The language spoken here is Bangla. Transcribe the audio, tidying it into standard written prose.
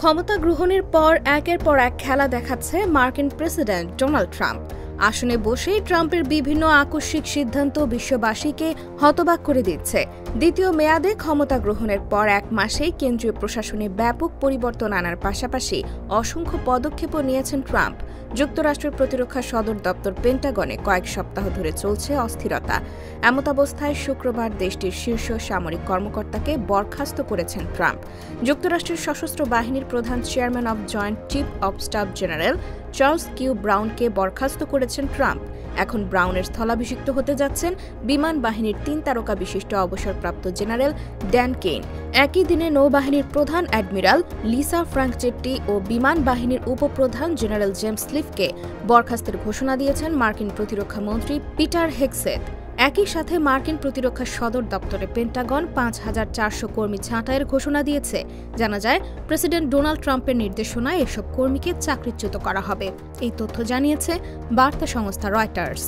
ক্ষমতা গ্রহণের পর একের পর এক খেলা দেখাচ্ছে মার্কিন প্রেসিডেন্ট ডোনাল্ড ট্রাম্প। আসনে বসেই ট্রাম্পের বিভিন্ন আকস্মিক সিদ্ধান্ত বিশ্ববাসীকে হতবাক করে দিচ্ছে। দ্বিতীয় মেয়াদে ক্ষমতা গ্রহণের পর এক মাসেই কেন্দ্রীয় প্রশাসনে ব্যাপক পরিবর্তন আনার পাশাপাশি অসংখ্য পদক্ষেপও নিয়েছেন ট্রাম্প। যুক্তরাষ্ট্রের প্রতিরক্ষা সদর দপ্তর পেন্টাগনে কয়েক সপ্তাহ ধরে চলছে অস্থিরতা। এমতাবস্থায় শুক্রবার দেশটির শীর্ষ সামরিক কর্মকর্তাকে বরখাস্ত করেছেন ট্রাম্প। যুক্তরাষ্ট্রের সশস্ত্র বাহিনীর প্রধান chairman of joint chief of staff general Charles Q ব্রাউনকে বরখাস্ত করেছেন ট্রাম্প। এখন ব্রাউনের স্থলাভিষিক্ত হতে যাচ্ছেন বিমান বাহিনীর ৩ তারকা বিশিষ্ট অবসরপ্রাপ্ত জেনারেল ড্যান কেইন। একই দিনে নৌবাহিনীর প্রধান অ্যাডমিরাল লিসা ফ্রাঙ্কচেট্টি ও বিমান বাহিনীর উপপ্রধান জেনারেল জেমস লিফকে বরখাস্তের ঘোষণা দিয়েছেন মার্কিন প্রতিরক্ষা মন্ত্রী পিটার হেগসেথ। একই সাথে মার্কিন প্রতিরক্ষা সদর দপ্তরে পেন্টাগন ৫,৪০০ কর্মী ছাঁটাইয়ের ঘোষণা দিয়েছে। জানা যায়, প্রেসিডেন্ট ডোনাল্ড ট্রাম্পের নির্দেশনায় এসব কর্মীকে চাকরিচ্যুত করা হবে। এই তথ্য জানিয়েছে বার্তা সংস্থা রয়টার্স।